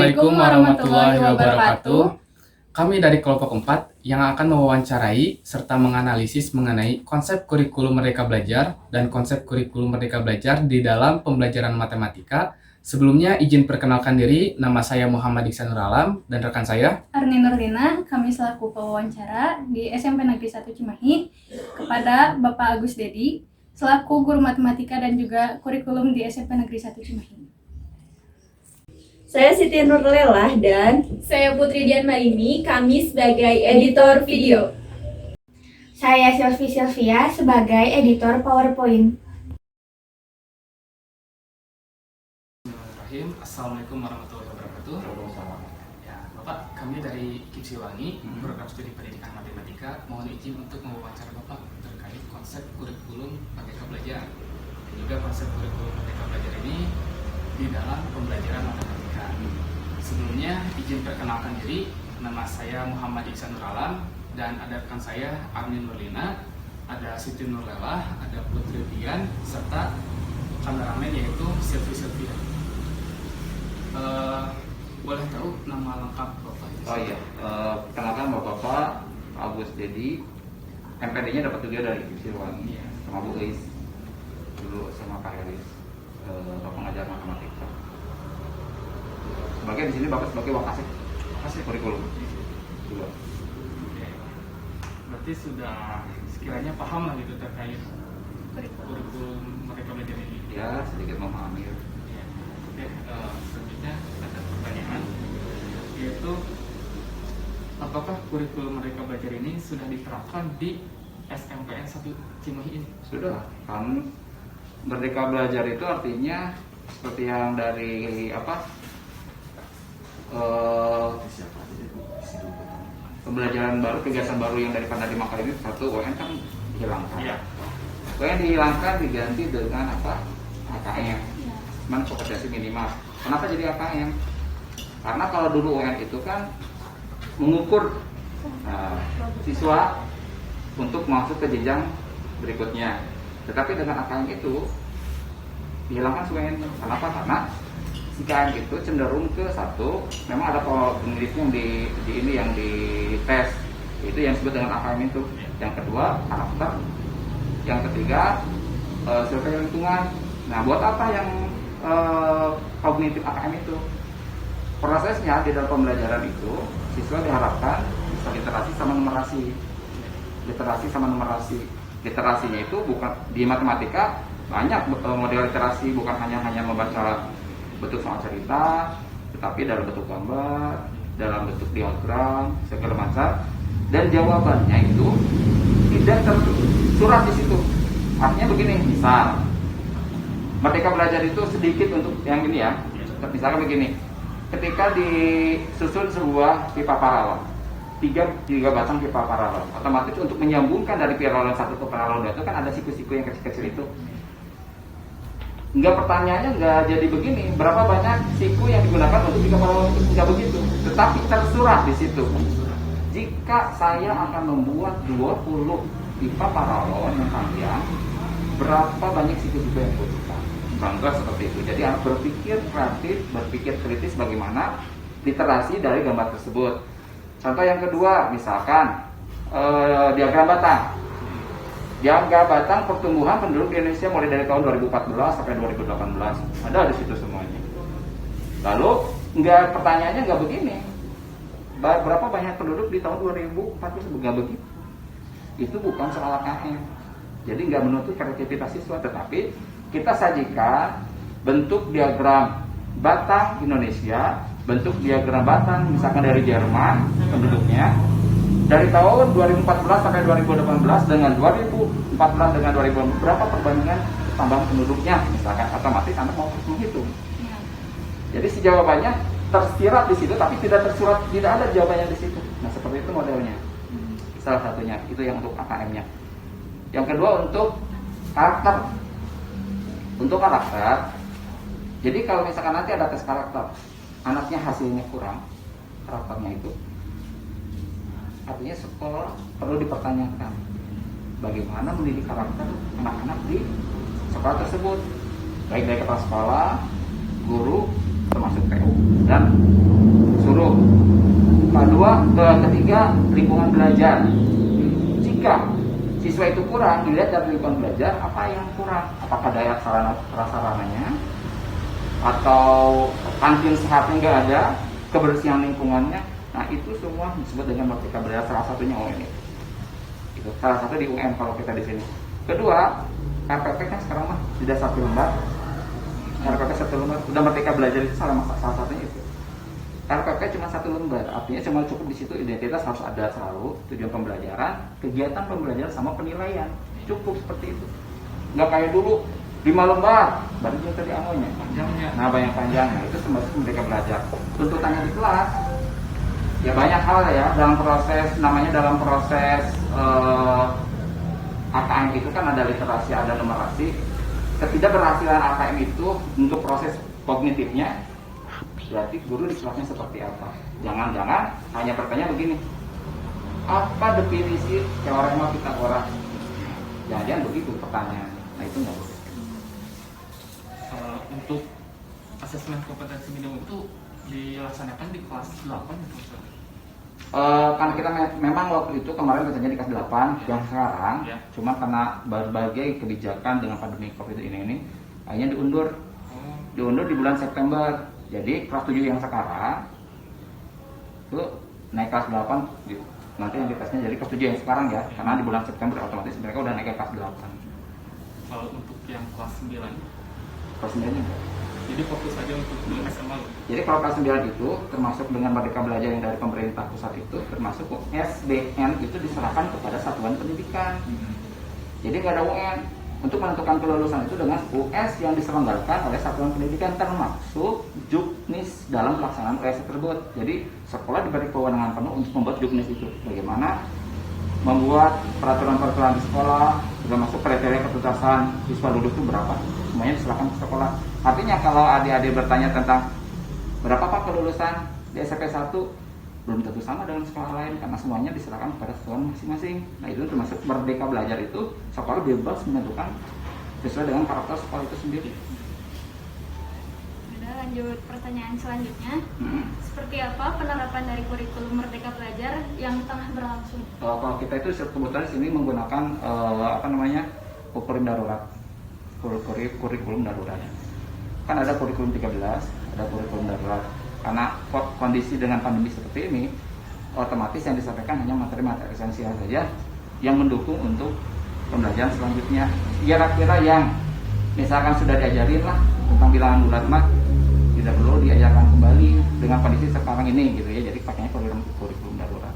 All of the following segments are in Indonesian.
Assalamualaikum warahmatullahi wabarakatuh. Kami dari kelompok 4 yang akan mewawancarai serta menganalisis mengenai konsep kurikulum Merdeka Belajar dan konsep kurikulum Merdeka Belajar di dalam pembelajaran matematika. Sebelumnya izin perkenalkan diri, nama saya Muhammad Iksan Nur Alam dan rekan saya Arni Nurdina. Kami selaku pewawancara di SMP Negeri 1 Cimahi kepada Bapak Agus Dedi selaku guru matematika dan juga kurikulum di SMP Negeri 1 Cimahi. Saya Siti Nurlelah dan saya Putri Dian Marini, kami sebagai editor video. Saya Sylvia sebagai editor PowerPoint. Assalamualaikum warahmatullahi wabarakatuh. Ya, Bapak, kami dari Kipsiwangi, program studi pendidikan matematika, mohon izin untuk mewawancara Bapak terkait konsep kurikulum Merdeka Belajar dan juga konsep kurikulum Merdeka Belajar ini di dalam pembelajaran matematika. Sebelumnya izin perkenalkan diri, nama saya Muhammad Iksan Nur Alam dan ada rekan saya Arni Nurlina, ada Siti Nurlelah, ada Putri Dian serta kameramen yaitu Sylvia. Boleh tahu nama lengkap Bapak? Oh iya, perkenalkan Bapak Agus Dedi, MPD-nya dapat juga dari Kipsiwangi, sama Bu Eis, dulu sama Pak Heris, pengajar matematika. Sebagai di sini Bapak sebagai wakasek kurikulum. Juga. Berarti sudah sekiranya paham lah gitu terkait kurikulum Merdeka Belajar ini. Ya, sedikit memahami. Ya. Oke, selanjutnya ada pertanyaan, yaitu apakah kurikulum Merdeka Belajar ini sudah diterapkan di SMPN 1 Cimahi ini? Sudah, kan Merdeka Belajar itu artinya seperti yang dari pembelajaran baru, kegiatan baru yang dari Pandadi Makarim ini, satu UN kan dihilangkan. Ya. UN dihilangkan diganti dengan AKM, kompetensi minimal. Kenapa jadi AKM? Karena kalau dulu UN itu kan mengukur siswa untuk masuk ke jenjang berikutnya. Tetapi dengan AKM itu dihilangkan UN. Kenapa? Karena si KM itu cenderung ke satu, memang ada penelitian yang yang dites, itu yang disebut dengan AKM itu. Yang kedua karakter, yang ketiga survei lingkungan. Nah, buat apa yang kognitif AKM itu? Prosesnya di dalam pembelajaran itu siswa diharapkan bisa literasi sama numerasi. Literasinya itu bukan di matematika, banyak model literasi, bukan hanya membaca bentuk soal cerita, tetapi dalam bentuk gambar, dalam bentuk diagram, segala macam, dan jawabannya itu tidak tersurat di situ. Artinya begini, misal Merdeka Belajar itu sedikit untuk yang ini ya, misalkan begini, ketika disusun sebuah pipa paralel, tiga batang pipa paralel, otomatis untuk menyambungkan dari paralel satu ke paralel dua itu kan ada siku-siku yang kecil-kecil itu. Pertanyaannya nggak jadi begini, berapa banyak siku yang digunakan untuk tiga paralel itu, nggak begitu, tetapi tersurat di situ. Jika saya akan membuat 20 pipa paralel yang panjang, berapa banyak siku-siku yang dibutuhkan? Bangga seperti itu. Jadi harus berpikir kreatif, berpikir kritis bagaimana literasi dari gambar tersebut. Contoh yang kedua, misalkan diagram batang. Diagram batang pertumbuhan penduduk di Indonesia mulai dari tahun 2014 sampai 2018. Ada di situ semuanya. Lalu pertanyaannya nggak begini. Berapa banyak penduduk di tahun 2014? Nggak begitu. Itu bukan soal AKM. Jadi nggak menuntut kreativitas siswa, tetapi kita sajikan bentuk diagram batang Indonesia, bentuk diagram batang misalkan dari Jerman penduduknya, dari tahun 2014 sampai 2018 dengan 2014 dengan 2018 berapa perbandingan tambahan penduduknya misalkan, otomatis Anda mau menghitung. Jadi si jawabannya tersirat di situ tapi tidak tersurat, tidak ada jawabannya di situ. Nah, seperti itu modelnya. Salah satunya itu yang untuk AKM-nya. Yang kedua untuk karakter. Untuk karakter, jadi kalau misalkan nanti ada tes karakter, anaknya hasilnya kurang, karakternya itu, artinya sekolah perlu dipertanyakan bagaimana mendidik karakter anak-anak di sekolah tersebut, baik dari kepala sekolah, guru, termasuk PU dan suruh. Ketiga, lingkungan belajar. Jika siswa itu kurang, dilihat dari lingkungan belajar apa yang kurang, apakah daya prasarananya, atau kantin sehatnya nggak ada, kebersihan lingkungannya. Nah itu semua disebut dengan Merdeka Belajar, salah satunya UN. Itu salah satu di UN kalau kita di sini. Kedua, RPP kan sekarang mah sudah 1 lembar. RPP 1 lembar, udah Merdeka Belajar itu salah satunya itu. RPP cuma 1 lembar, artinya cuma cukup di situ identitas harus ada selalu, tujuan pembelajaran, kegiatan pembelajaran sama penilaian, cukup seperti itu. Nggak kayak dulu 5 lembar, baru yang tadi amonya. Panjangnya. Nah banyak panjangnya itu termasuk Merdeka Belajar. Tuntutannya di kelas, ya banyak hal ya dalam proses AKM itu kan ada literasi, ada numerasi. Ketidakberhasilan AKM itu untuk proses kognitifnya, berarti guru di kelasnya seperti apa? Jangan-jangan hanya bertanya begini, apa definisi teorema Pythagoras? Jangan-jangan begitu pertanyaannya. Nah itu nggak boleh. Untuk asesmen kompetensi minimum itu dilaksanakan di kelas 8 atau Karena kita memang waktu itu kemarin katanya di kelas 8 yang sekarang, ya. Cuma karena berbagai kebijakan dengan pandemi COVID ini akhirnya diundur di bulan September. Jadi kelas 7 yang sekarang itu naik kelas 8 nanti yang ditesnya jadi kelas 7 yang sekarang ya, karena di bulan September otomatis mereka udah naik ke kelas 8. Kalau untuk yang kelas 9, Kelas 9 enggak. jadi fokus aja untuk SMA. Jadi kalau kelas 9 itu termasuk dengan Merdeka Belajar yang dari pemerintah pusat itu termasuk SBN itu diserahkan kepada satuan pendidikan. Jadi nggak ada UN. Untuk menentukan kelulusan itu dengan US yang diselenggarakan oleh satuan pendidikan termasuk juknis dalam pelaksanaan US tersebut. Jadi sekolah diberi kewenangan penuh untuk membuat juknis itu. Bagaimana membuat peraturan-peraturan di sekolah, juga masuk kriteria ketuntasan siswa lulus itu berapa, semuanya diserahkan ke sekolah. Artinya kalau adik-adik bertanya tentang berapa Pak kelulusan di SMP 1, belum tentu sama dengan sekolah lain karena semuanya diserahkan kepada satuan masing-masing. Nah itu termasuk Merdeka Belajar itu sekolah bebas menentukan sesuai dengan karakter sekolah itu sendiri. Udah lanjut pertanyaan selanjutnya. Seperti apa penerapan dari kurikulum Merdeka Belajar yang tengah berlangsung? Kalau kita itu kebetulan di sini menggunakan kurikulum darurat, kurikulum darurat. Kan ada kurikulum 13, ada kurikulum darurat. Karena kondisi dengan pandemi seperti ini, otomatis yang disampaikan hanya materi-materi esensial saja yang mendukung untuk pembelajaran selanjutnya. Kira-kira yang misalkan sudah diajarin lah tentang bilangan bulat mah tidak perlu diajarkan kembali dengan kondisi sekarang ini gitu ya. Jadi pakainya kurikulum darurat.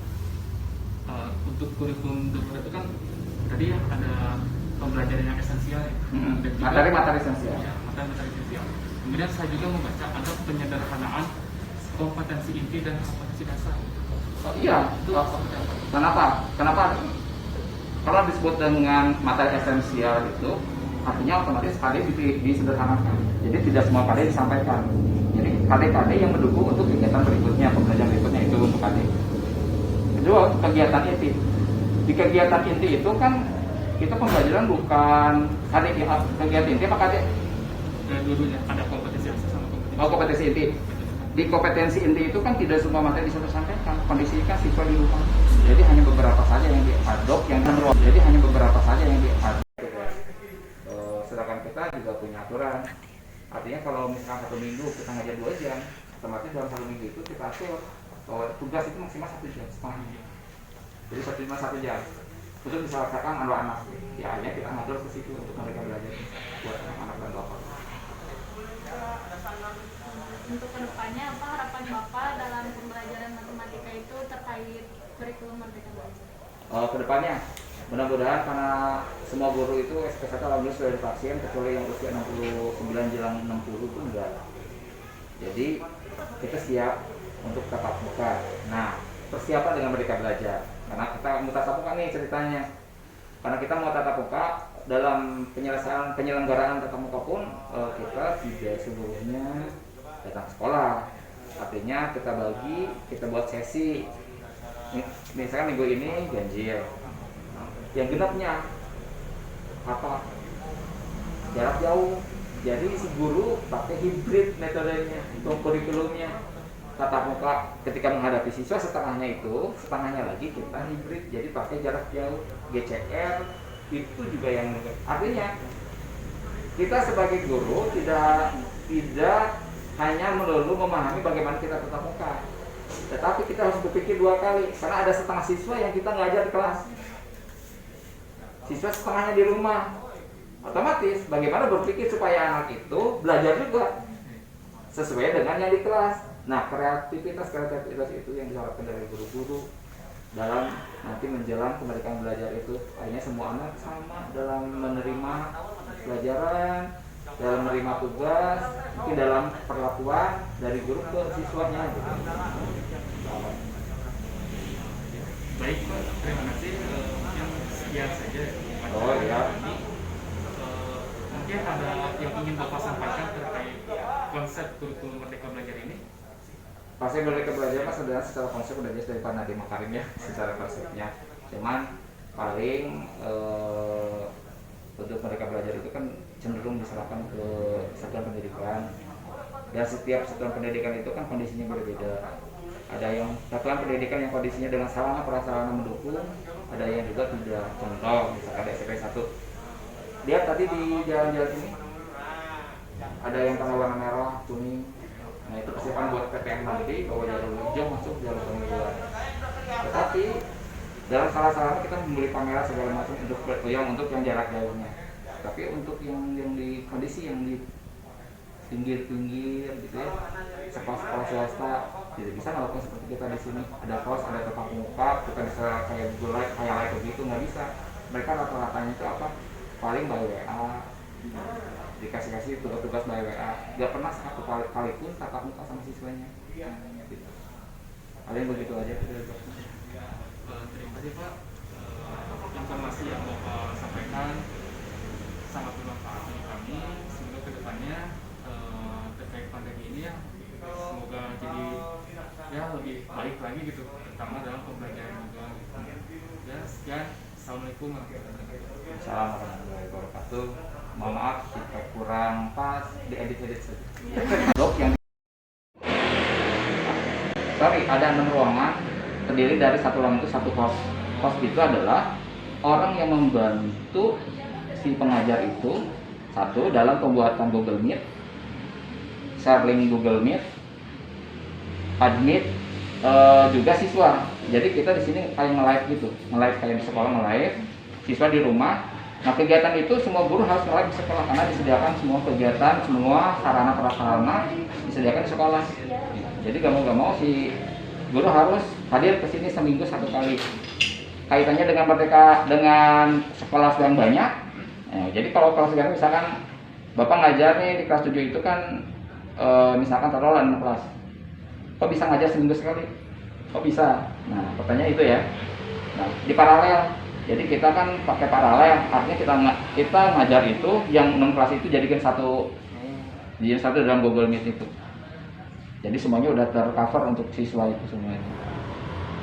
Untuk kurikulum darurat itu kan tadi ya ada pembelajaran yang esensial ya. Dan juga- Materi-materi esensial. Ya, materi-materi esensial. Kemudian saya juga membaca ada penyederhanaan kompetensi inti dan kompetensi dasar. Iya. Itu apa? Kenapa? Kalau disebut dengan materi esensial itu artinya otomatis KD disederhanakan. Jadi tidak semua KD disampaikan. Jadi KD yang mendukung untuk kegiatan berikutnya, pembelajaran berikutnya itu untuk KD. Kedua, untuk kegiatan inti. Di kegiatan inti itu kan kita pembelajaran bukan KD, kegiatan inti apa KD? Dua-duanya ada kompetensi dasar sama kompetensi. Kompetensi inti. Di kompetensi inti itu kan tidak semua materi bisa disampaikan. Kondisi kan siswa di rumah. Jadi hanya beberapa saja yang diadop, sedangkan kita juga punya aturan. Artinya kalau misalkan 1 minggu kita ngajar 2 jam, otomatis dalam 1 minggu itu kita atur bahwa tugas itu maksimal 1 jam setengah. Jadi 1 jam. Untuk diselesaikan anak-anak. Ya hanya kita ngatur ke situ untuk mereka belajar buat anak-anak dan bapak. Untuk kedepannya apa harapan Bapak dalam pembelajaran matematika itu terkait kurikulum Merdeka Belajar? Kedepannya mudah-mudahan karena semua guru itu SP1 alhamdulillah sudah divaksin kecuali yang usia 69 jelang 60 pun enggak. Jadi kita siap untuk tatap muka. Nah persiapan dengan Merdeka Belajar karena kita mau tatap muka nih ceritanya. Karena kita mau tatap muka dalam penyelenggaraan tatap muka pun kita tidak seluruhnya datang ke sekolah. Artinya kita buat sesi. Misalkan minggu ini ganjil. Yang genapnya apa? Jarak jauh. Jadi si guru pakai hibrid metodenya, kurikulumnya. Tatap muka ketika menghadapi siswa setengahnya itu, setengahnya lagi kita hibrid. Jadi pakai jarak jauh, GCR itu juga yang artinya kita sebagai guru tidak hanya melulu memahami bagaimana kita tatap muka, tetapi kita harus berpikir dua kali karena ada setengah siswa yang kita ngajar di kelas, siswa setengahnya di rumah. Otomatis bagaimana berpikir supaya anak itu belajar juga sesuai dengan yang di kelas. Nah, kreativitas itu yang diharapkan dari guru-guru dalam nanti menjelang kemerdekaan belajar itu. Akhirnya semua anak sama dalam menerima pelajaran, dalam menerima tugas, mungkin dalam perlakuan dari guru ke siswanya gitu. Baik Pak, terima kasih. Mungkin sekian saja. Oh iya. Mungkin ada yang ingin Bapak sampaikan terkait konsep kurikulum Merdeka Belajar ini? Pasti Merdeka Belajar mas sebenarnya secara konsep udah jelas dari Pak Nadiem Makarim ya, secara konsepnya. Cuman paling untuk Merdeka Belajar itu kan cenderung diserahkan ke satuan pendidikan, dan setiap satuan pendidikan itu kan kondisinya berbeda. Ada yang satuan pendidikan yang kondisinya dengan sarana prasarana mendukung, ada yang juga tidak. Contoh misalkan ada SMP 1, lihat tadi di jalan-jalan ini ada yang tanda warna merah, kuning. Nah itu persiapan buat PTM nanti bahwa jalur hijau masuk jalur kuning keluar. Tetapi dalam salah sarana kita membeli kamera segala macam untuk yang jarak jauhnya. Tapi untuk yang di kondisi yang di pinggir-pinggir gitu ya, sekolah-sekolah swasta tidak bisa melakukan seperti kita di sini. Ada pos, ada tetap muka, kita bisa kayak Google Live, kayak live begitu, nggak bisa. Mereka rata-ratanya itu apa? Paling by WA, dikasih tugas-tugas by WA. Nggak pernah satu kali pun tatap muka sama siswanya. Gitu. Paling begitu aja. Terima kasih Pak. Informasi yang Bapak sampaikan sangat bermanfaat bagi kami. Semoga kedepannya terkait pandemi ini ya, semoga jadi ya lebih baik lagi gitu, terutama dalam pembelajaran juga. Ya sekian. Assalamualaikum warahmatullahi wabarakatuh. Assalamualaikum warahmatullahi wabarakatuh. Mohon maaf jika kurang pas diedit saja. Dok yang ada 6 ruangan terdiri dari satu ruangan itu satu host. Host itu adalah orang yang membantu si pengajar itu, satu dalam pembuatan Google Meet, sharing Google Meet, admit, juga siswa. Jadi kita di sini kayak nge-live gitu, nge-live kayak di sekolah nge-live, siswa di rumah. Nah kegiatan itu semua guru harus nge-live di sekolah karena disediakan semua kegiatan, semua sarana prasarana disediakan di sekolah. Jadi gak mau si guru harus hadir ke sini seminggu 1 kali. Kaitannya dengan dengan sekolah yang banyak. Jadi kalau kelas sekarang misalkan Bapak ngajar nih di kelas 7 itu kan misalkan taruhlah 6 kelas. Kok bisa ngajar seminggu sekali? Kok bisa? Nah, pertanyaan itu ya. Nah, di paralel. Jadi kita kan pakai paralel, artinya kita ngajar itu yang 6 kelas itu jadikan satu dalam Google Meet itu. Jadi semuanya udah tercover untuk siswa itu semuanya.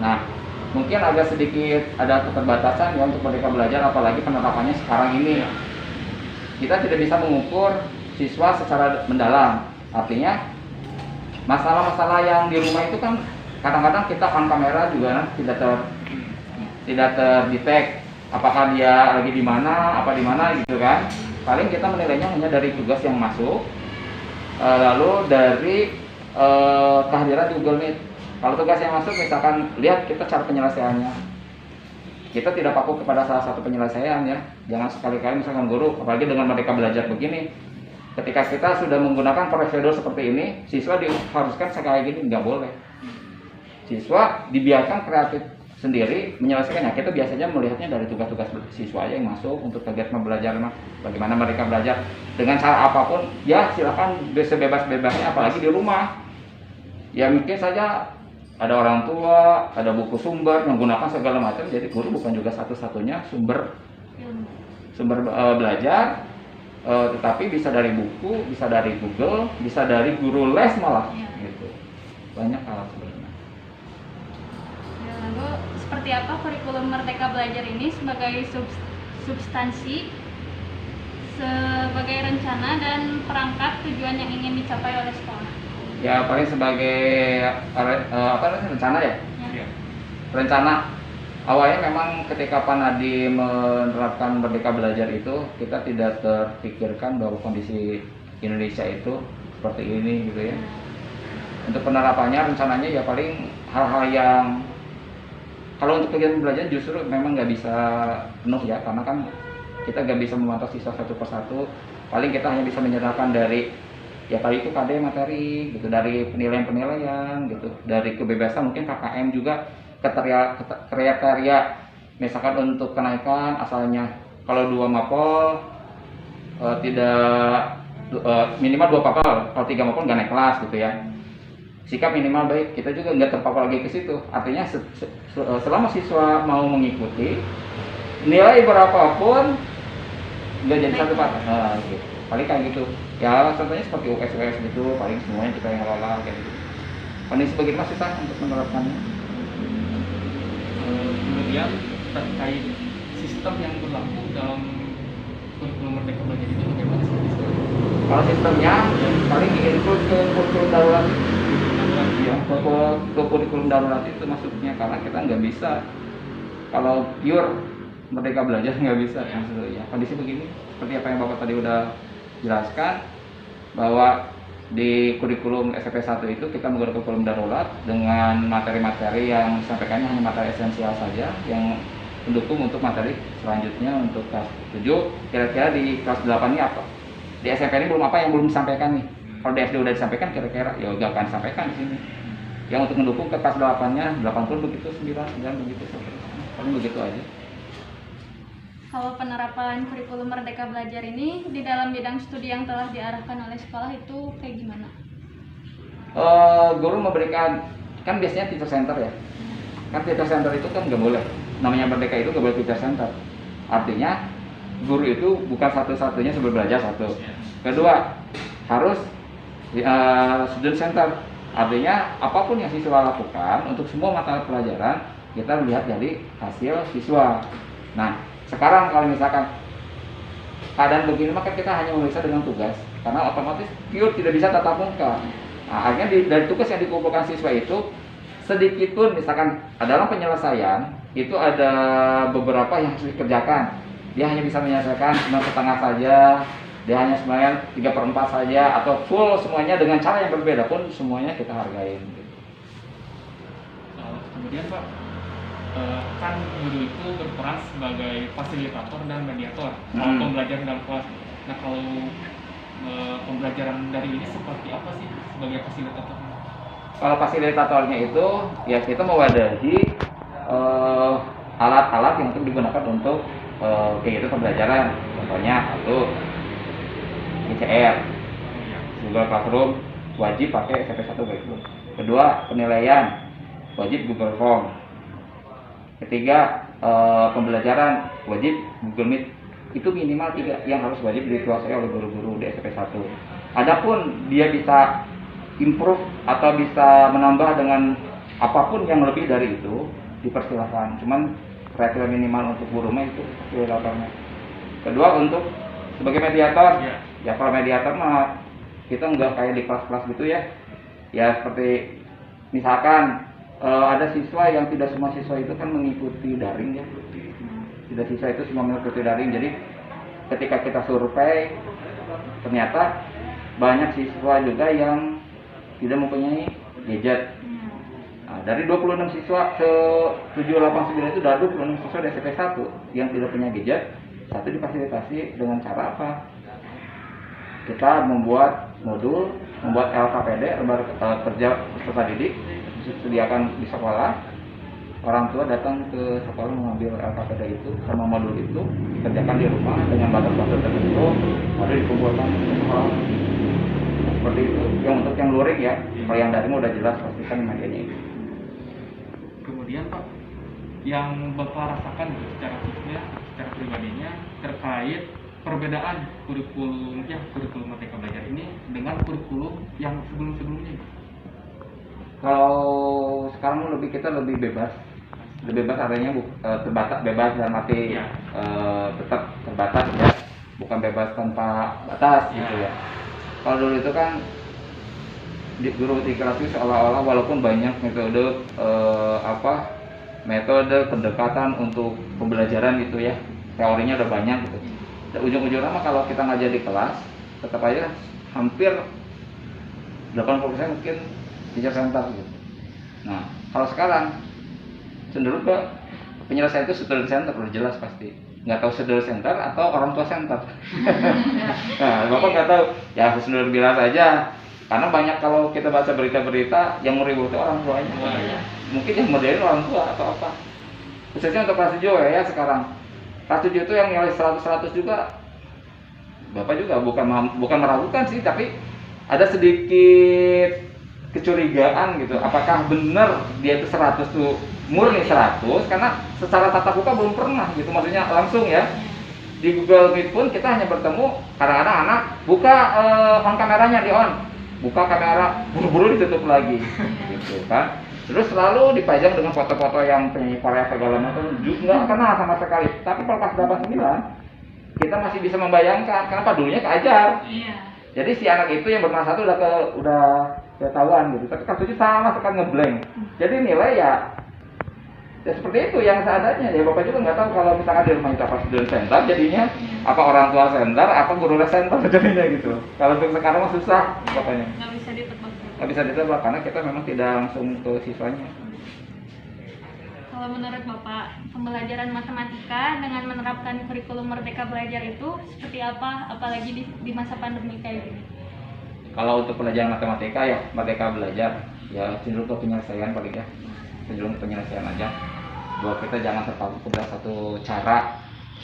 Nah, mungkin agak sedikit ada keterbatasan ya untuk Merdeka Belajar, apalagi penerapannya sekarang ini. Kita tidak bisa mengukur siswa secara mendalam. Artinya masalah-masalah yang di rumah itu kan kadang-kadang kita on kamera juga tidak terdetek apakah dia lagi di mana gitu kan. Paling kita menilainya hanya dari tugas yang masuk, lalu dari kehadiran di Google Meet. Kalau tugas yang masuk misalkan lihat kita cara penyelesaiannya, kita tidak paku kepada salah satu penyelesaian ya. Jangan sekali-kali misalkan guru, apalagi dengan Merdeka Belajar begini, ketika kita sudah menggunakan prosedur seperti ini, siswa diharuskan sekali gini, nggak boleh. Siswa dibiarkan kreatif sendiri menyelesaikannya. Kita biasanya melihatnya dari tugas-tugas siswa aja yang masuk untuk kegiatan belajar, bagaimana mereka belajar dengan cara apapun, ya silakan sebebas-bebasnya, apalagi di rumah. Ya mungkin saja ada orang tua, ada buku sumber menggunakan segala macam, jadi guru bukan juga satu-satunya sumber belajar. Tetapi bisa dari buku, bisa dari Google, bisa dari guru les malah gitu. Banyak hal sebenarnya. Lalu seperti apa kurikulum Merdeka Belajar ini sebagai substansi sebagai rencana dan perangkat tujuan yang ingin dicapai oleh sekolah. Ya paling sebagai apa namanya, rencana ya. Iya. Rencana awalnya memang ketika Pak Nadiem menerapkan Merdeka Belajar itu kita tidak terpikirkan bahwa kondisi Indonesia itu seperti ini gitu ya. Untuk penerapannya rencananya ya paling hal-hal yang kalau untuk kegiatan belajar justru memang nggak bisa penuh ya, karena kan kita nggak bisa memantau siswa satu persatu. Paling kita hanya bisa menyediakan dari ya kali itu KD materi gitu, dari penilaian gitu, dari kebebasan mungkin KKM juga karya-karya misalkan untuk kenaikan asalnya kalau 2 mapel tidak minimal 2 mapel, kalau 3 mapel nggak naik kelas gitu ya. Sikap minimal baik, kita juga nggak terpaku lagi ke situ. Artinya selama siswa mau mengikuti nilai berapapun nggak jadi satu pak. Gitu. Paling kayak gitu. Ya contohnya seperti USUS gitu, paling semuanya kita yang ngelola kayak gitu. Kondisi bagaimana sih untuk menerapkannya? Kemudian terkait sistem yang berlaku dalam kurikulum Merdeka Belajar ini bagaimana sih? Kalau sistemnya paling diinput ke kurikulum darurat, ya, ke kurikulum darurat itu masuknya, karena kita nggak bisa kalau pure Merdeka Belajar nggak bisa ya. Kondisi begini seperti apa yang Bapak tadi udah jelaskan, bahwa di kurikulum SMP 1 itu kita menggunakan kurikulum darurat dengan materi-materi yang disampaikannya hanya materi esensial saja yang mendukung untuk materi selanjutnya untuk kelas 7. Kira-kira di kelas 8 ini apa? Di SMP ini belum apa yang belum disampaikan nih. Kalau di SD udah disampaikan kira-kira ya udah akan disampaikan di sini. Yang untuk mendukung ke kelas 8-nya 80 begitu, 9 begitu seterusnya. Paling begitu aja. Kalau penerapan kurikulum Merdeka Belajar ini di dalam bidang studi yang telah diarahkan oleh sekolah itu kayak gimana? Guru memberikan, kan biasanya teacher center ya. Kan teacher center itu kan nggak boleh. Namanya Merdeka itu nggak boleh teacher center. Artinya guru itu bukan satu-satunya sebelum belajar satu. Kedua, harus student center. Artinya apapun yang siswa lakukan untuk semua mata pelajaran kita lihat dari hasil siswa. Nah, sekarang kalau misalkan keadaan begini maka kita hanya memeriksa dengan tugas, karena otomatis pure tidak bisa tatap muka. Nah, akhirnya dari tugas yang dikumpulkan siswa itu sedikit pun misalkan dalam penyelesaian itu ada beberapa yang harus dikerjakan, dia hanya bisa menyelesaikan 9,5 saja, dia hanya sebenarnya 3/4 saja, atau full semuanya dengan cara yang berbeda pun semuanya kita hargain. Kemudian Pak, kan guru itu berperan sebagai fasilitator dan mediator pembelajaran dalam kelas. Nah kalau pembelajaran dari ini seperti apa sih sebagai fasilitator? Kalau fasilitatornya itu ya kita mewadahi alat-alat yang untuk digunakan untuk kegiatan pembelajaran. Contohnya satu PCR, Google Classroom wajib pakai SMP 1 gitu. Kedua penilaian wajib Google Form. Ketiga, pembelajaran wajib Google Meet. Itu minimal 3 yang harus wajib dikuasai oleh guru-guru di SMP 1. Adapun dia bisa improve atau bisa menambah dengan apapun yang lebih dari itu, dipersilakan. Cuman kriteria minimal untuk guru itu fasilitatornya. Kedua, untuk sebagai mediator, ya kalau mediator mah kita nggak kayak di kelas-kelas gitu ya. Ya seperti misalkan ada siswa yang tidak semua siswa itu kan mengikuti daring ya. Tidak siswa itu semua mengikuti daring. Jadi ketika kita survei ternyata banyak siswa juga yang tidak mempunyai gadget. Nah, dari 26 siswa ke 789 itu ada 26 siswa di SMP 1 yang tidak punya gadget. Satu difasilitasi dengan cara apa? Kita membuat modul, membuat LKPD, lembar kerja peserta didik, disediakan di sekolah. Orang tua datang ke sekolah mengambil LKPD itu sama modul itu, dikerjakan di rumah dengan batas-batas tertentu, lalu dikumpulkan ke sekolah. Seperti itu. Yang untuk yang luring ya, kalau yang daring udah jelas pastikan medianya itu. Kemudian Pak, yang Bapak rasakan secara khususnya, secara pribadinya terkait perbedaan kurikulum Merdeka Belajar ini dengan kurikulum yang sebelum-sebelumnya. Kalau sekarang kita lebih bebas artinya terbatas, bebas dalam arti tetap terbatas ya. bukan bebas tanpa batas gitu ya. Kalau dulu itu kan di guru di kelas itu seolah-olah walaupun banyak metode metode pendekatan untuk pembelajaran gitu ya, teorinya udah banyak gitu. Dan ujung-ujungnya mah kalau kita ngajar di kelas tetap aja hampir 80% mungkin teacher center gitu. Nah kalau sekarang cenderung ke penyelesaian itu student center, udah jelas pasti. Nggak tahu student center atau orang tua center. Nah bapak nggak tahu, ya student bilang saja. Karena banyak kalau kita baca berita-berita yang meribut itu orang tuanya. Mungkin yang modelin orang tua atau apa. Khususnya untuk kelas 7 ya sekarang. Kelas 7 itu yang nilai 100 juga. Bapak juga bukan meragukan sih, tapi ada sedikit kecurigaan gitu. Apakah benar dia itu 100 tuh murni 100? Karena secara tatap muka belum pernah gitu. Maksudnya langsung ya. Di Google Meet pun kita hanya bertemu kadang-kadang anak buka on kameranya di on. Buka kamera, buru-buru ditutup lagi, gitu kan. Terus selalu dipajang dengan foto-foto yang penyanyi Korea segala macam, juga nggak kenal sama sekali. Tapi kalau kelas 89, kita masih bisa membayangkan, kenapa dulunya keajar. Jadi si anak itu yang bermasa itu udah ketahuan gitu. Tapi kelas 7 sama sekali ngeblank. Jadi nilai ya seperti itu yang seadanya. Ya bapak juga nggak tahu kalau misalkan di rumah itu apa student center jadinya, apa orang tua center, apa guru les center jadinya gitu. Kalau untuk sekarang mah susah pokoknya. Nggak bisa ditebak. Nggak bisa ditebak karena kita memang tidak langsung ke siswanya. Kalau menurut Bapak, pembelajaran matematika dengan menerapkan kurikulum Merdeka Belajar itu seperti apa, apalagi di masa pandemi kayak gini? Kalau untuk pelajaran matematika ya Merdeka Belajar, ya cenderung ke penyelesaian paling ya, cenderung ke penyelesaian aja. Bahwa kita jangan terpaku pada satu cara,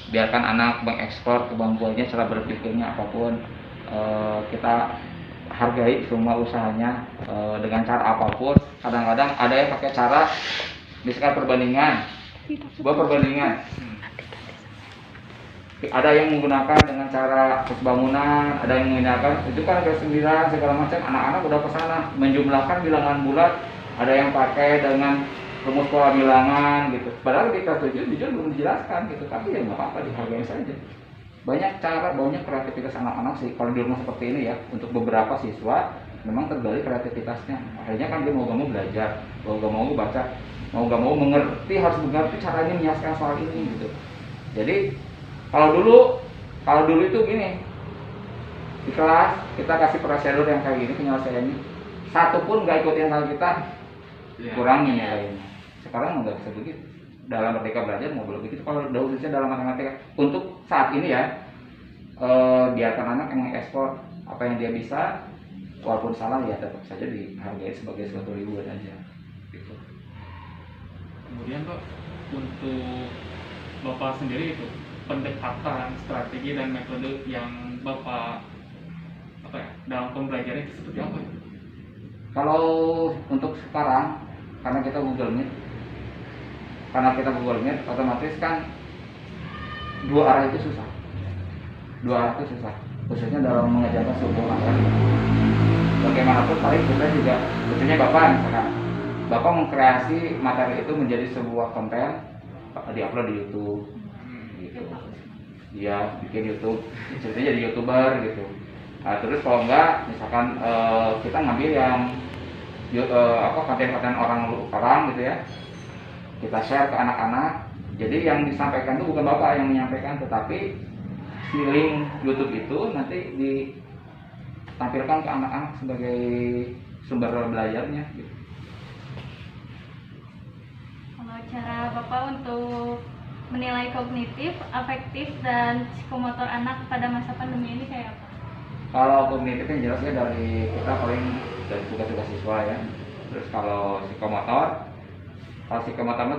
biarkan anak mengeksplor kemampuannya, cara berpikirnya apapun. Kita hargai semua usahanya dengan cara apapun. Kadang-kadang ada yang pakai cara misalkan perbandingan, sebuah perbandingan. Ada yang menggunakan dengan cara bangunan, ada yang menggunakan itu kan garis 9 segala macam. Anak-anak udah kesana menjumlahkan bilangan bulat, ada yang pakai dengan rumus pola bilangan gitu. Padahal di kelas 7 jujur belum dijelaskan gitu, tapi ya nggak apa-apa, dihargai saja. Banyak cara, banyak kreativitas anak-anak sih kalau di rumah seperti ini ya. Untuk beberapa siswa memang tergali kreativitasnya. Akhirnya kan dia mau gak mau belajar, mau gak mau baca, mau gak mau mengerti, harus mengerti caranya menyelesaikan soal ini gitu. Jadi kalau dulu itu gini, di kelas kita kasih prosedur yang kayak gini penyelesaiannya, satu pun nggak ikutin hal kita, kurangin nilainya. Sekarang nggak bisa begitu. Dalam Merdeka Belajar nggak boleh begitu. Kalau khususnya dalam matematika, untuk saat ini ya, biarkan anak yang mengekspor apa yang dia bisa, walaupun salah ya tetap saja dihargai sebagai suatu ribuan aja. Gitu. Kemudian Pak, untuk Bapak sendiri itu pendekatan, strategi dan metode yang Bapak dalam pembelajaran itu seperti apa? Kalau untuk sekarang, karena kita Google Meet, otomatis kan dua arah itu susah. Khususnya dalam mengajarkan sebuah materi. Bagaimanapun paling kita juga, khususnya Bapak misalkan, Bapak mengkreasi materi itu menjadi sebuah konten, diupload di YouTube, gitu. Dia bikin YouTube, ceritanya jadi YouTuber gitu. Nah, terus kalau enggak, misalkan kita ngambil yang konten-konten orang gitu ya, kita share ke anak-anak. Jadi yang disampaikan itu bukan Bapak yang menyampaikan, tetapi si link YouTube itu nanti ditampilkan ke anak-anak sebagai sumber belajarnya gitu. Kalau cara Bapak untuk menilai kognitif, afektif, dan psikomotor anak pada masa pandemi ini kayak apa? Kalau kognitifnya jelas ya dari kita paling dari tugas-tugas siswa ya. Terus kalau psikomotor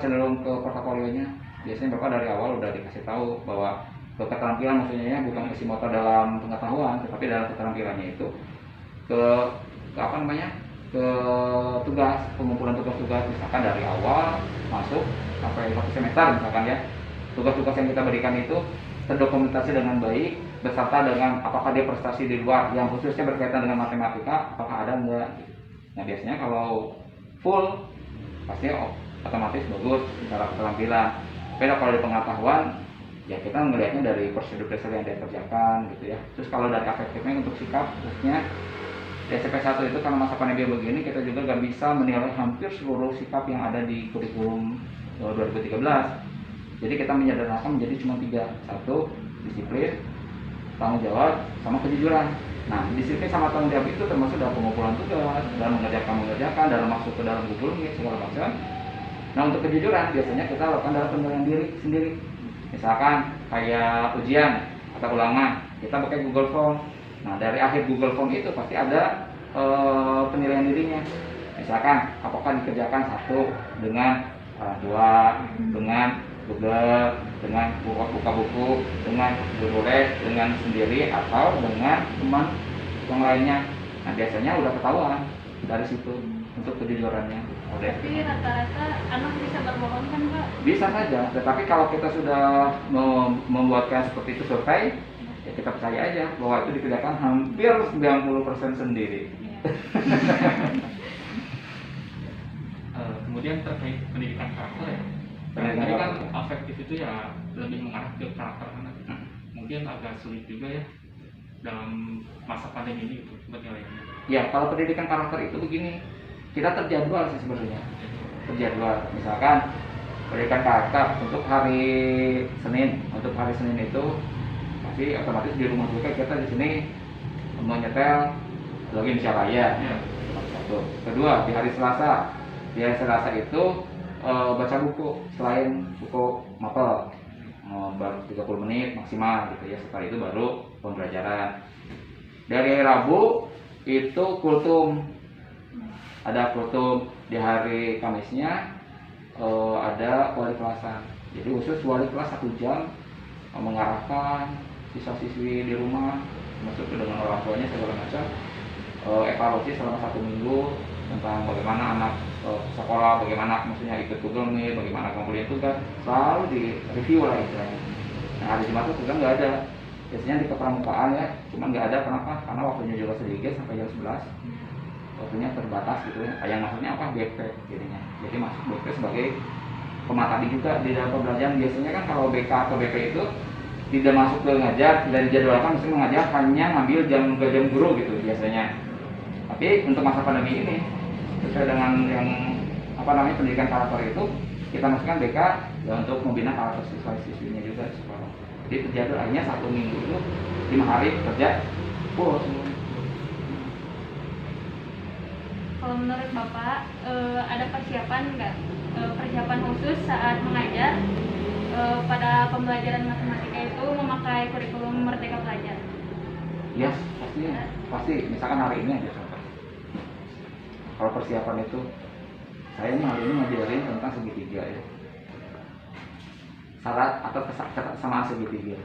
cenderung ke portofolionya. Biasanya Bapak dari awal udah dikasih tahu bahwa keterampilan maksudnya ya, bukan psikomotor dalam pengetahuan, tetapi dalam keterampilannya itu ke tugas, pengumpulan tugas-tugas misalkan dari awal masuk sampai 1 semester misalkan ya. Tugas-tugas yang kita berikan itu terdokumentasi dengan baik beserta dengan apakah dia prestasi di luar yang khususnya berkaitan dengan matematika, apakah ada enggak. Nah biasanya kalau full pasti otomatis bagus secara keterampilan. Tapi kalau di pengetahuan ya kita melihatnya dari prosedur-prosedur yang dia kerjakan gitu ya. Terus kalau dari efektifnya untuk sikap, khususnya di SMP 1 itu karena masa pandemi begini, kita juga nggak bisa menilai hampir seluruh sikap yang ada di kurikulum 2013. Jadi kita menyederhanakan menjadi cuma 3. 1, disiplin, tanggung jawab, sama kejujuran. Nah, disiplin sama tanggung jawab itu termasuk dalam pengumpulan tugas, dalam mengerjakan, dalam masuk ke dalam kurikulum segala macam. Nah, untuk kejujuran biasanya kita lakukan dalam penilaian diri sendiri. Misalkan kayak ujian atau ulangan, kita pakai Google Form. Nah, dari akhir Google Form itu pasti ada penilaian dirinya. Misalkan apakah dikerjakan 1 dengan 2 dengan Google, dengan buka buku, dengan guru les, dengan sendiri atau dengan teman yang lainnya. Nah, biasanya udah ketahuan dari situ untuk kejujurannya. Tapi rata-rata anak bisa berbohong kan Pak? Bisa saja, tetapi kalau kita sudah membuatkan seperti itu survei, ya kita percaya aja bahwa itu dikerjakan hampir 90% sendiri. Kemudian terkait pendidikan karakter ya. Pendidikan Tadi kan karakter. afektif itu ya lebih mengarah ke karakter anak. Mungkin agak sulit juga ya dalam masa pandemi ini gitu penilaiannya. Ya, kalau pendidikan karakter itu begini, kita terjadwal sih sebenarnya. Terjadwal, misalkan pendidikan karakter untuk hari Senin. Untuk hari Senin itu pasti otomatis di rumah juga kita di sini menyetel login Syaraya. Ya. Satu. Kedua, di hari Selasa. Di hari Selasa itu baca buku selain buku mapel. Baru 30 menit maksimal gitu ya. Setelah itu baru pembelajaran. Dari Rabu itu kultum. Ada kultum. Di hari Kamisnya ada wali kelasan. Jadi khusus wali kelas 1 jam mengarahkan siswa-siswi di rumah, masuk dengan orang tuanya segala macam, evaluasi selama 1 minggu tentang bagaimana anak sekolah, bagaimana maksudnya ikut Google Meet, bagaimana kumpulin tugas, selalu di review lah istilahnya. Nah, hari Jumat itu juga nggak ada, biasanya di kepramukaan ya, cuman nggak ada. Kenapa? Karena waktunya juga sedikit sampai jam 11, waktunya terbatas gitu ya. Yang maksudnya apa? BP jadinya. Jadi masuk BP sebagai pematadi juga di dalam pembelajaran. Biasanya kan kalau BK atau BP itu tidak masuk ke ngajar, tidak dijadwalkan, mesti mengajar hanya ngambil jam guru gitu biasanya. Tapi untuk masa pandemi ini sesuai dengan yang pendidikan karakter itu, kita masukkan BK ya untuk membina karakter siswa-siswinya juga di sekolah. Jadi terjadwal akhirnya 1 minggu itu 5 hari kerja full semua. Kalau menurut Bapak, ada persiapan nggak? Persiapan khusus saat mengajar pada pembelajaran matematika itu memakai kurikulum Merdeka Belajar? Yes, pasti. Misalkan hari ini aja contoh. Kalau persiapan itu, saya hari ini ngajarin tentang segitiga ya. Syarat atau kesamaan segitiga.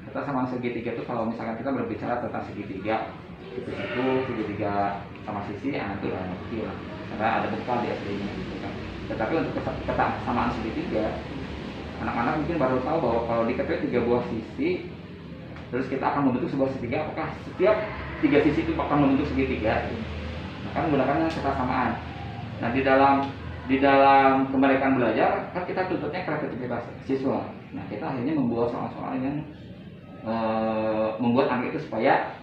Kesamaan segitiga itu kalau misalkan kita berbicara tentang segitiga, situ segitiga sama sisi, itu lah ngerti lah. Karena ada bekal di aslinya gitu kan. Tetapi untuk kesamaan segitiga, anak-anak mungkin baru tahu bahwa kalau diketahui 3 buah sisi, terus kita akan membentuk sebuah segitiga. Apakah setiap 3 sisi itu akan membentuk segitiga? Nah, kan menggunakan kesamaan. Nah, di dalam kemerdekaan belajar kan kita tuntutnya kreativitas siswa. Nah, kita akhirnya membuat soal-soal yang membuat anak itu supaya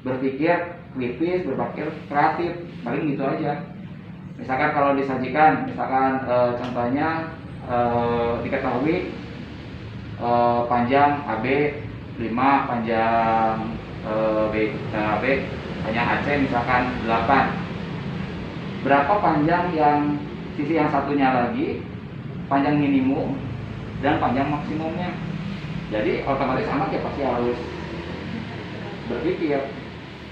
berpikir kritis, berpikir kreatif, paling gitu aja. Misalkan kalau disajikan, contohnya diketahui panjang AB 5, panjang AB panjang AC misalkan 8. Berapa panjang yang sisi yang satunya lagi, panjang minimum dan panjang maksimumnya. Jadi otomatis anak ya pasti harus berpikir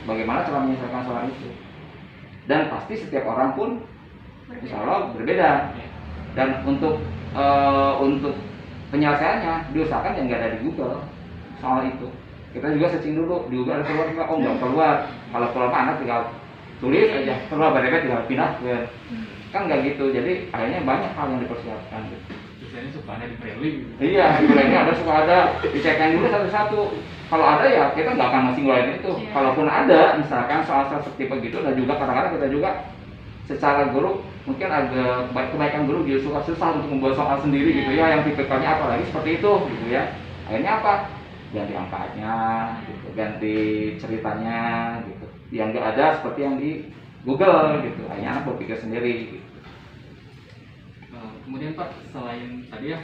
bagaimana cara menyelesaikan soal itu. Dan pasti setiap orang pun insya Allah berbeda. Dan untuk penyelesaiannya diusahakan yang nggak ada di Google soal itu. Kita juga searching dulu di Google ada keluar nggak? Oh nggak keluar. Kalau keluar anak tinggal tulis aja, keluar berbeda tinggal pindah ke. Kan nggak gitu. Jadi akhirnya banyak hal yang dipersiapkan. Gitu. Biasanya suka ada di prelim. Iya, di prelim ada suka ada dicekkan dulu satu-satu. Kalau ada ya kita nggak akan masih ngulain itu. Kalaupun ada misalkan soal-soal seperti begitu, dan juga kadang-kadang kita juga secara guru mungkin agak kebaikan guru juga susah untuk membuat soal sendiri gitu ya, yang tipikalnya apalagi seperti itu gitu ya. Akhirnya apa? Ganti angkanya, gitu, ganti ceritanya, gitu. Yang nggak ada seperti yang di Google, gitu. Akhirnya anak berpikir sendiri. Gitu. Kemudian Pak, selain tadi ya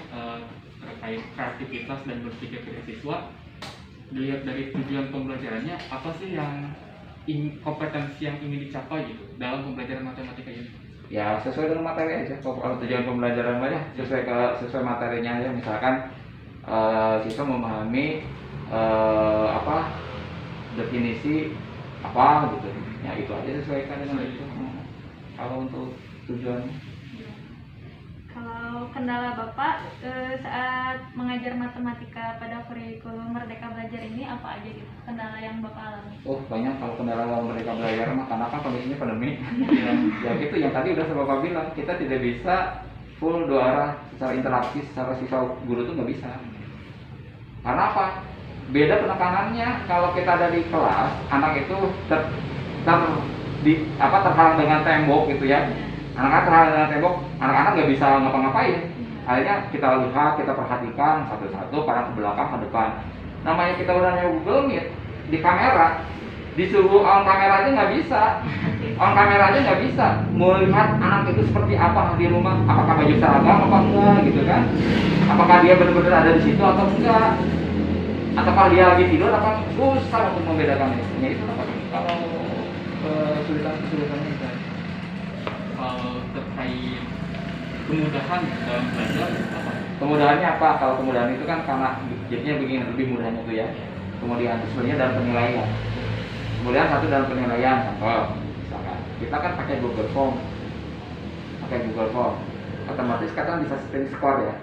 terkait kreativitas dan berpikir kritis siswa, dilihat dari tujuan pembelajarannya, apa sih yang kompetensi yang ingin dicapai gitu dalam pembelajaran matematika ini? Ya sesuai dengan materi aja. Kalau tujuan pembelajaran aja sesuai materinya aja. Misalkan siswa memahami definisi apa gitu. Ya itu aja sesuaikan dengan itu. Kalau untuk tujuannya. Kalau kendala Bapak saat mengajar matematika pada kurikulum Merdeka Belajar ini apa aja gitu? Kendala yang Bapak alami? Oh banyak. Kalau kendala mereka belajar mah karena kan kondisinya pandemi. Ya itu yang tadi udah Bapak bilang, kita tidak bisa full dua arah secara interaksi secara siswa guru tuh nggak bisa. Karena apa? Beda penekanannya. Kalau kita ada di kelas, anak itu terhalang dengan tembok gitu ya. Anak-anak terhalang dengan tembok, anak-anak nggak bisa ngapa-ngapain. Akhirnya kita lihat, kita perhatikan satu-satu, kadang ke belakang, ke depan. Namanya kita udah nyoba Google Meet di kamera, disuruh on kamera aja nggak bisa. On kamera aja nggak bisa. Mau lihat anak itu seperti apa di rumah, apakah baju seragam apa enggak gitu kan? Apakah dia benar-benar ada di situ atau enggak? Ataukah dia lagi tidur? Apa susah untuk membedakannya? Ya itu kalau kesulitan-kesulitannya itu. Kalau terkait kemudahan dalam belajar apa? Kemudahannya apa? Kalau kemudahan itu kan karena jadinya begini, lebih mudahnya itu ya. Kemudian sebenarnya dalam penilaian. Kemudian satu dalam penilaian, contoh misalkan kita kan pakai Google Form, otomatis kan bisa setting skor ya,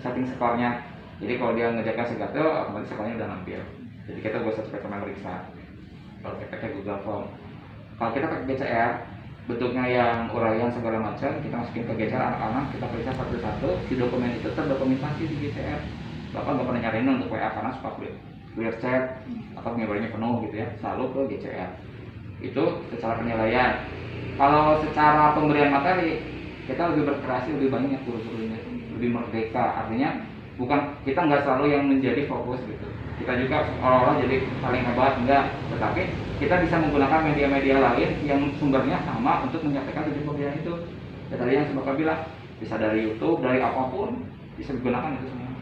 setting skornya. Jadi kalau dia ngerjakan segato, otomatis skornya udah nampil. Jadi kita gak usah sampai meriksa. Kalau kita pakai Google Form, kalau kita pakai GCR, bentuknya yang uraian segala macam, kita masukin ke GCR anak-anak, kita periksa satu-satu, si dokumen itu terdokumentasi di GCR. Bapak nggak pernah nyariin untuk WA karena suka clear chat atau memorinya penuh gitu ya, selalu ke GCR. Itu secara penilaian. Kalau secara pemberian materi, kita lebih berkreasi, lebih banyak guru-gurunya, lebih merdeka. Artinya bukan kita nggak selalu yang menjadi fokus gitu. Kita juga seolah-olah jadi paling hebat, enggak, tetapi kita bisa menggunakan media-media lain yang sumbernya sama untuk menyampaikan tujuan pembelajaran itu. Ya, tadi yang Bapak bilang, bisa dari YouTube, dari apapun, bisa digunakan itu semua.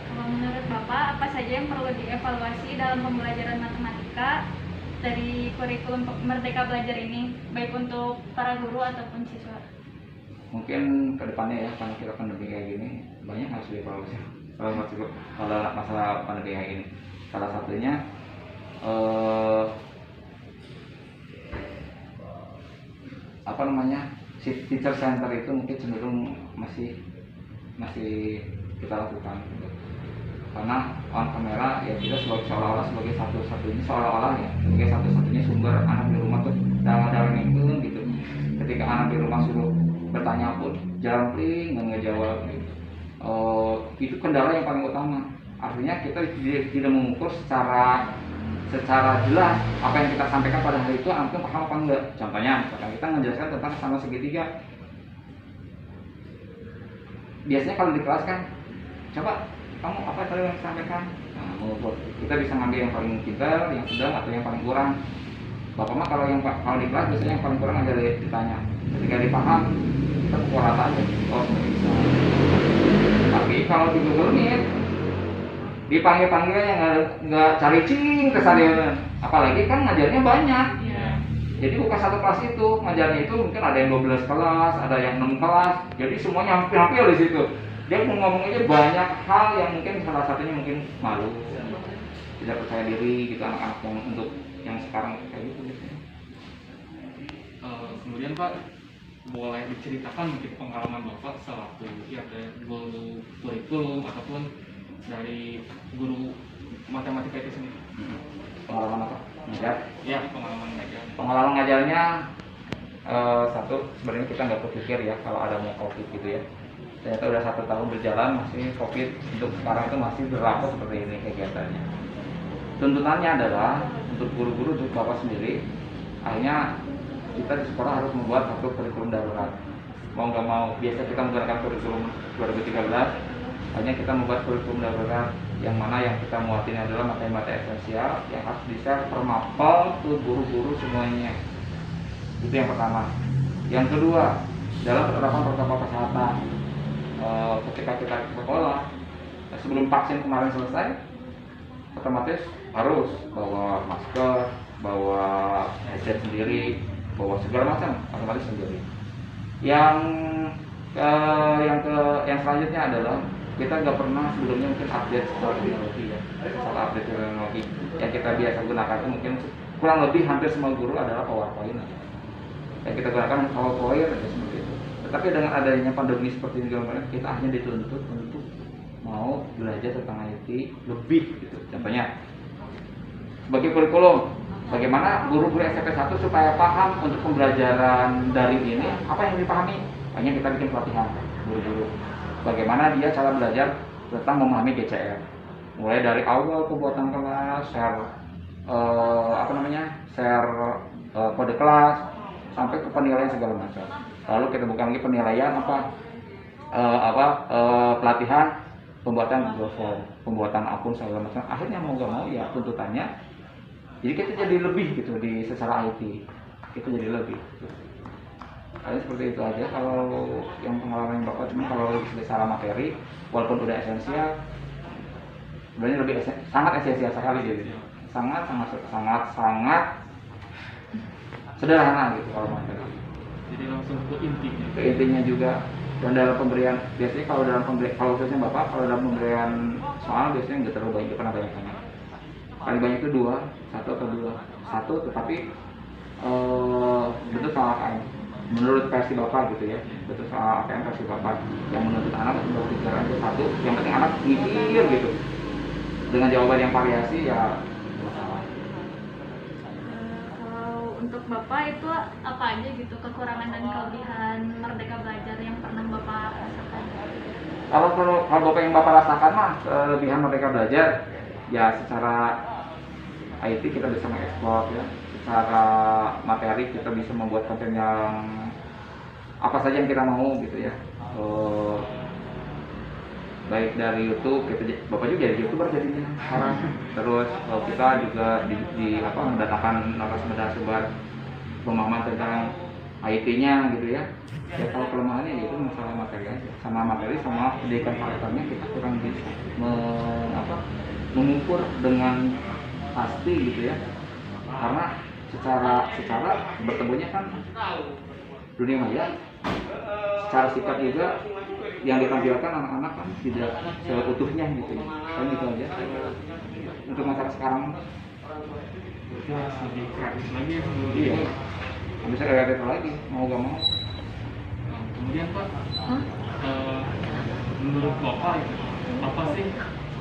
Kalau menurut Bapak, apa saja yang perlu dievaluasi dalam pembelajaran matematika dari kurikulum Merdeka Belajar ini, baik untuk para guru ataupun siswa? Mungkin kedepannya ya, karena kita pandemi kayak gini, banyak harus dievaluasi. Kalau masalah pandemi kayak gini, salah satunya teacher center itu mungkin cenderung masih kita lakukan gitu. Karena on kamera ya kita seolah-olah sebagai satu-satunya sumber anak di rumah tuh dalam itu gitu. Ketika anak di rumah suruh bertanya pun jarang pling dan ngejawab gitu. Itu kendala yang paling utama. Artinya kita tidak mengukur secara jelas apa yang kita sampaikan pada hari itu anak paham apa enggak. Contohnya misalkan kita menjelaskan tentang sama segitiga, biasanya kalau di kelas kan coba kamu apa tadi yang disampaikan, mengukur kita bisa ngambil yang paling pintar, yang sedang atau yang paling kurang. Bapak mah kalau di kelas biasanya yang paling kurang aja ditanya, ketika dipaham kita pukul rata aja, bisa. Tapi kalau di Google Meet dipanggil yang nggak cari cing kesadaran, apalagi kan ngajarnya banyak. Jadi bukan satu kelas itu, ngajarnya itu mungkin ada yang 12 kelas, ada yang 6 kelas, jadi semuanya hampir di situ. Dia mau ngomong aja banyak hal yang mungkin salah satunya mungkin malu, tidak percaya diri gitu anak-anak yang untuk yang sekarang kayak gitu. Kemudian Pak, boleh diceritakan mungkin pengalaman Bapak sewaktu ya dari guru kurikulum ataupun dari guru matematika itu sendiri? Pengalaman apa? Ngajar? Ya, pengalaman ngajar. Pengalaman ngajarnya satu, sebenarnya kita nggak berpikir ya kalau ada mau COVID gitu ya. Ternyata udah 1 tahun berjalan masih COVID, untuk sekarang itu masih berlaku seperti ini kegiatannya. Tuntutannya adalah untuk guru-guru, untuk Bapak sendiri, akhirnya kita di sekolah harus membuat satu kurikulum darurat. Mau nggak mau, biasa kita menggunakan kurikulum 2013, Hanya kita membuat kurikulum darurat yang mana yang kita muatin adalah materi-materi esensial yang harus di-share per mapel ke guru-guru semuanya. Itu yang pertama. Yang kedua, dalam penerapan protokol kesehatan, ketika kita ke sekolah, sebelum vaksin kemarin selesai, otomatis harus bawa masker, bawa headset sendiri, bawa segala macam, otomatis sendiri. Yang selanjutnya adalah kita nggak pernah sebelumnya mungkin update soal teknologi ya, soal update teknologi yang kita biasa gunakan itu mungkin kurang lebih hampir semua guru adalah PowerPoint. Yang kita gunakan PowerPoint aja seperti itu. Tetapi dengan adanya pandemi seperti ini kita hanya dituntut untuk mau belajar tentang IT lebih gitu. Contohnya sebagai kurikulum, bagaimana guru-guru SMP 1 supaya paham untuk pembelajaran daring ini apa yang dipahami. Hanya kita bikin pelatihan guru-guru. Bagaimana dia cara belajar tentang memahami GCR. Mulai dari awal pembuatan kelas, share kode kelas sampai ke penilaian segala macam. Lalu kita buka lagi penilaian pelatihan pembuatan Google Form, pembuatan akun segala macam. Akhirnya mau gak mau ya tuntutannya. Jadi kita jadi lebih gitu di secara IT. Itu jadi lebih. Kalian seperti itu aja kalau yang pengalaman Bapak. Cuma kalau secara materi walaupun udah esensial sebenarnya lebih sangat esensial sekali jadi sangat sederhana gitu kalau materi. Jadi langsung ke intinya. Ke intinya juga. Dan dalam pemberian biasanya kalau khususnya Bapak kalau dalam pemberian soal biasanya nggak terlalu banyak, pernah banyak. Paling banyak itu 1 tetapi betul salah kan menurut versi Bapak gitu ya, betul soal AKM versi Bapak yang menuntut anak untuk berpikir aja satu, yang penting anak mikir gitu dengan jawaban yang variasi ya masalah. Kalau untuk Bapak itu apa aja gitu kekurangan dan kelebihan Merdeka Belajar yang pernah Bapak rasakan? Kalau Bapak yang Bapak rasakan mah kelebihan Merdeka Belajar ya secara IT kita bisa mengekspor ya, secara materi kita bisa membuat konten yang apa saja yang kita mau gitu ya. Baik dari YouTube, Bapak juga jadi YouTuber jadinya sekarang. Terus kita juga mendatangkan narasumber pemahaman tentang IT-nya gitu ya. Ya kalau kelemahannya itu masalah materi aja, sama pendidikan karakternya kita kurang bisa mengukur dengan pasti gitu ya, karena secara bertemunya kan dunia maya, secara sifat juga yang ditampilkan anak-anak kan tidak seutuhnya gitu ya. Kan gitu aja untuk masyarakat sekarang Ya, lebih kreatif lagi ya. iya bisa kreatif lagi mau gak mau. Kemudian Pak, menurut Bapak apa sih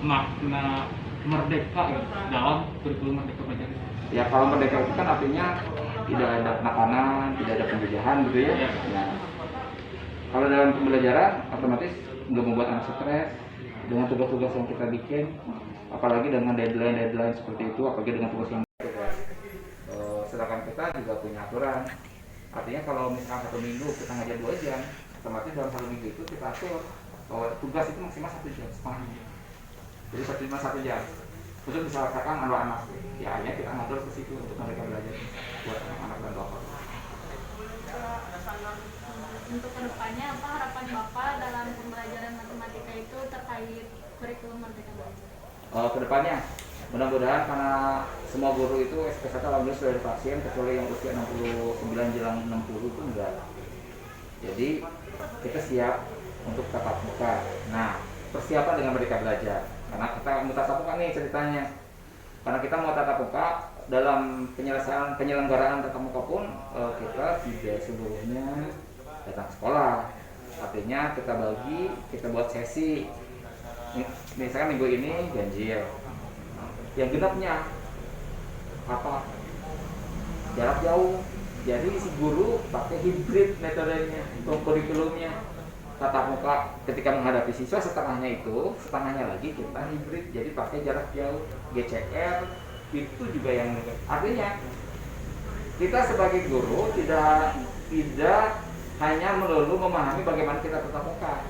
makna merdeka gitu, dalam kurikulum Merdeka Belajar? Ya kalau merdeka itu kan artinya tidak ada penekanan, tidak ada penjajahan gitu ya. Nah, kalau dalam pembelajaran otomatis nggak membuat anak stres dengan tugas-tugas yang kita bikin, apalagi dengan deadline seperti itu, apalagi dengan tugas yang sedangkan kita juga punya aturan. Artinya kalau misalkan 1 minggu kita ngajar 2 jam, otomatis dalam 1 minggu itu kita atur bahwa tugas itu maksimal 1 jam setengah. Jadi 1 jam untuk misalkan anak-anak ya hanya kita ngatur ke situ untuk mereka belajar buat anak-anak dan bapak. Untuk kedepannya apa harapan Bapak dalam pembelajaran matematika itu terkait kurikulum Merdeka Belajar? Kedepannya mudah-mudahan karena semua guru itu SP1 alhamdulillah sudah divaksin kecuali yang usia 69 jelang 60 itu enggak. Jadi kita siap untuk tatap muka. Nah, persiapan dengan Merdeka Belajar. Karena kita mau tatap muka nih ceritanya. Karena kita mau tatap muka dalam penyelenggaraan tatap muka pun kita tidak seluruhnya datang sekolah. Artinya kita buat sesi. Misalkan minggu ini ganjil. Yang genapnya apa? Jarak jauh. Jadi si guru pakai hibrid metodenya untuk kurikulumnya. Tatap muka ketika menghadapi siswa setengahnya lagi kita hibrid, jadi pakai jarak jauh GCR. Itu juga yang artinya kita sebagai guru tidak hanya melulu memahami bagaimana kita tatap muka,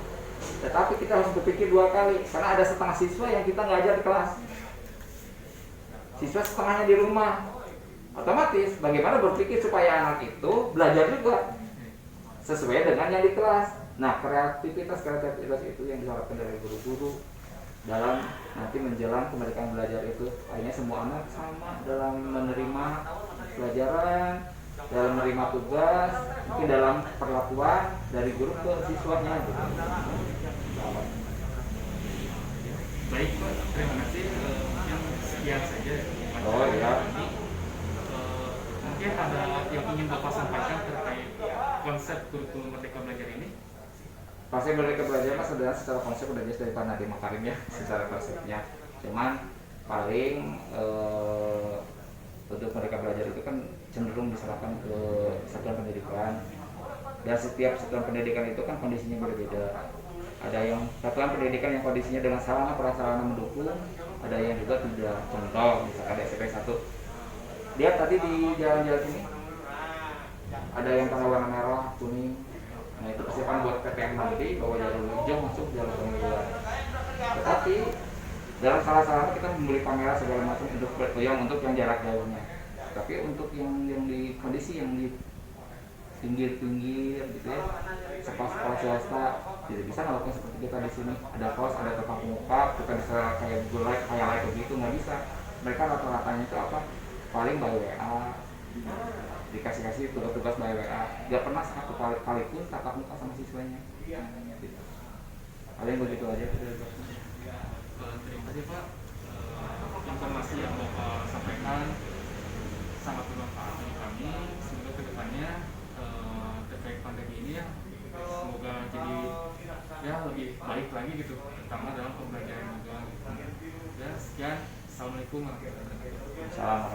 Tetapi kita harus berpikir 2 kali, karena ada setengah siswa yang kita nggak ajar di kelas. Siswa setengahnya di rumah. Otomatis bagaimana berpikir supaya anak itu belajar juga sesuai dengan yang di kelas. Nah, kreativitas itu yang diharapkan dari guru-guru dalam nanti menjelang kemerdekaan belajar itu. Akhirnya semua anak sama dalam menerima pelajaran, dalam menerima tugas, mungkin dalam perlakuan dari guru ke siswanya gitu. Baik Pak, terima kasih. Mungkin sekian saja. Oh iya. Mungkin ada yang ingin Bapak sampaikan terkait konsep kurikulum Merdeka Belajar ini? Pasti Merdeka Belajar mas secara konsep udah jelas dari Pak Nadiem Makarim ya, secara konsepnya. Cuman paling untuk Merdeka Belajar itu kan cenderung diserahkan ke satuan pendidikan, dan setiap satuan pendidikan itu kan kondisinya berbeda. Ada yang satuan pendidikan yang kondisinya dengan sarana prasarana mendukung, ada yang juga tidak. Contoh misalkan SMP 1, lihat tadi di jalan-jalan ini ada yang tanda warna merah, kuning. Nah itu persiapan buat PTM nanti bahwa jalur hijau masuk jalur kuning luar. Tetapi dalam salah kita membeli kamera segala macam untuk yang jarak jauhnya. Tapi untuk yang di kondisi yang di pinggir-pinggir gitu ya, sekolah swasta tidak bisa melakukan seperti kita di sini. Ada kos, ada tempat muka, kita bisa kayak gulai, kayak begitu, nggak bisa. Mereka rata-ratanya itu apa? Paling by WA, dikasih tugas by WA, nggak pernah satu kali pun tatap muka sama siswanya. Gitu. Paling begitu aja. Terima kasih Pak. Informasi yang Bapak sampaikan sangat bermanfaat bagi kami. Semoga kedepannya terkait pandemi ini ya, semoga jadi ya lebih baik lagi gitu, terutama dalam pembelajaran juga. Ya sekian. Assalamualaikum warahmatullahi wabarakatuh. Salam.